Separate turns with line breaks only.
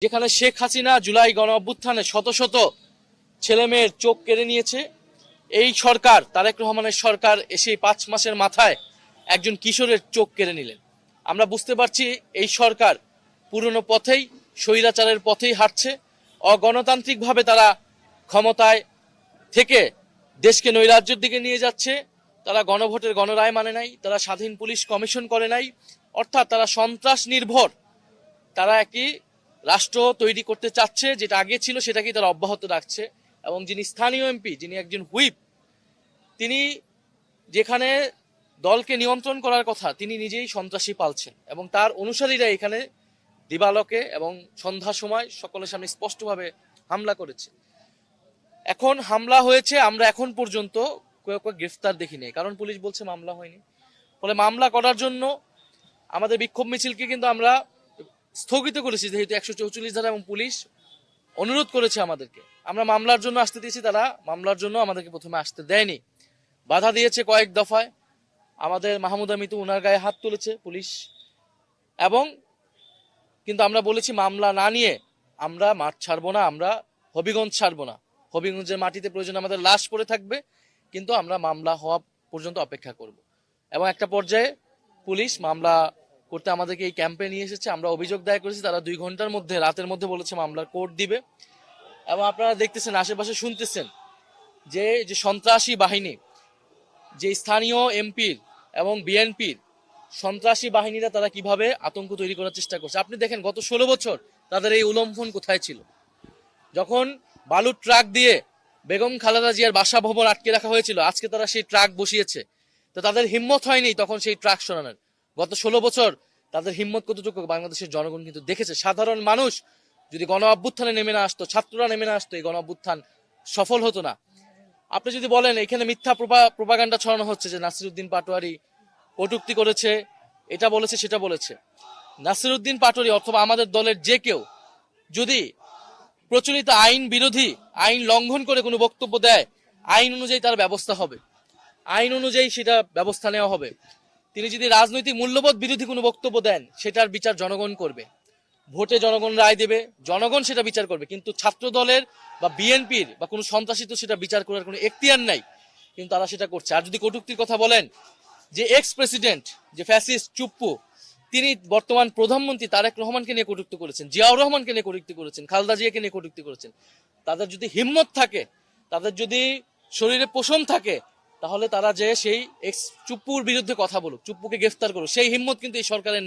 যেখানে শেখ হাসিনা জুলাই গণ অভ্যুত্থানে শত শত ছেলে মেয়ের চোখ কেড়ে নিয়েছে, এই সরকার তারেক রহমানের সরকার এসে 5 মাসের মাথায় একজন কিশোরের চোখ কেড়ে নিলেন। আমরা বুঝতে পারছি এই সরকার পুরনো পথেই, স্বৈরাচারের পথেই হাঁটছে। অগণতান্ত্রিকভাবে তারা ক্ষমতায় থেকে দেশকে নৈরাজ্যের দিকে নিয়ে যাচ্ছে। তারা গণভোটের গণরায় মানে নাই, তারা স্বাধীন পুলিশ কমিশন করে নাই, অর্থাৎ তারা সন্ত্রাস নির্ভর তারা একই রাষ্ট্র তৈরি করতে চাচ্ছে, যেটা আগে ছিল সেটাকেই তারা অব্যাহত রাখছে। এবং যিনি স্থানীয় এমপি, যিনি একজন হুইপ, তিনি যেখানে দলকে নিয়ন্ত্রণ করার কথা তিনি নিজেই সন্ত্রাসী পালছেন এবং তার অনুসারীরা এখানে দিবালোকে এবং সন্ধ্যার সময় সকলের সামনে স্পষ্টভাবে হামলা করেছে। এখন হামলা হয়েছে, আমরা এখন পর্যন্ত কেউ গ্রেফতার দেখিনি, কারণ পুলিশ বলছে মামলা হয়নি। ফলে মামলা করার জন্য আমাদের বিক্ষোভ মিছিলকে কিন্তু আমরা স্থগিত করেছি, যেহেতু 144 ধারা এবং পুলিশ অনুরোধ করেছে আমাদেরকে। আমরা মামলার জন্য আসতে দিয়েছি, তারা মামলার জন্য আমাদেরকে প্রথমে আসতে দেয়নি, বাধা দিয়েছে কয়েক দফায়। আমাদের মাহমুদা মিতু ওনার গায়ে হাত তুলেছে পুলিশ, এবং কিন্তু আমরা বলেছি মামলা না নিয়ে আমরা মাঠ ছাড়বো না, আমরা হবিগঞ্জ ছাড়বো না। হবিগঞ্জের মাটিতে প্রয়োজন আমাদের লাশ পড়ে থাকবে, কিন্তু আমরা মামলা হওয়া পর্যন্ত অপেক্ষা করব। এবং একটা পর্যায়ে পুলিশ মামলা করতে আমাদেরকে এই ক্যাম্পে নিয়ে এসেছে। আমরা অভিযোগ দায়ের করেছি, তারা 2 ঘন্টার মধ্যে, রাতের মধ্যে বলেছে মামলার কোর্ট দিবে। এবং আপনারা দেখতেছেন, আশেপাশে শুনতেছেন যে সন্ত্রাসী বাহিনী, যে স্থানীয় এমপির এবং বিএনপির সন্ত্রাসী বাহিনীরা তারা কিভাবে আতঙ্ক তৈরি করার চেষ্টা করছে। আপনি দেখেন গত 16 বছর তাদের এই উলম্ফন কোথায় ছিল। যখন বালুর ট্রাক দিয়ে বেগম খালেদা জিয়ার বাসা ভবন আটকে রাখা হয়েছিল, আজকে তারা সেই ট্রাক বসিয়েছে, তো তাদের হিম্মত হয়নি তখন সেই ট্রাক সরানোর। গত 16 বছর তাদের হিম্মত কতটুকু বাংলাদেশের জনগণ কিন্তু দেখেছে। সাধারণ মানুষ যদি গণ অভ্যুত্থানে নেমে না আসতো, ছাত্ররা নেমে না আসতো, এই গণ অভ্যুত্থান সফল হতো না। আপনি যদি বলেন এখানে মিথ্যা প্রোপাগান্ডা ছড়ানো হচ্ছে যে নাসিরউদ্দিন পাটোয়ারি কটূক্তি করেছে, এটা বলেছে সেটা বলেছে, নাসিরউদ্দিন পাটোয়ারি অথবা আমাদের দলের যে কেউ যদি প্রচলিত আইন বিরোধী, আইন লঙ্ঘন করে কোনো বক্তব্য দেয়, আইন অনুযায়ী তার ব্যবস্থা হবে, আইন অনুযায়ী সেটা ব্যবস্থা নেওয়া হবে। তিনি যদি রাজনৈতিক মূল্যবোধ বিরোধী কোনো বক্তব্য দেন, সেটার বিচার জনগণ করবে, ভোটে জনগণ রায় দেবে, জনগণ সেটা বিচার করবে। কিন্তু ছাত্র দলের বা বিএনপির বা কোনো সন্ত্রাসী তো সেটা বিচার করার কোনো এখতিয়ার নাই, কিন্তু তারা সেটা করছে। আর যদি কটূক্তির কথা বলেন, যে এক্স প্রেসিডেন্ট, যে ফ্যাসিস্ট চুপ্পু, তিনি বর্তমান প্রধানমন্ত্রী তারেক রহমানকে নিয়ে কটূক্তি করেছেন, জিয়াউর রহমানকে নিয়ে কটূক্তি করেছেন, খালেদা জিয়াকে নিয়ে কটূক্তি করেছেন। তাদের যদি হিম্মত থাকে, তাদের যদি শরীরে পোষণ থাকে, তাহলে তারা যে সেই এক্স চুপ্পুর বিরুদ্ধে কথা বলুক, চুপ্পুকে গ্রেফতার করুক, সেই হিম্মত কিন্তু এই সরকারের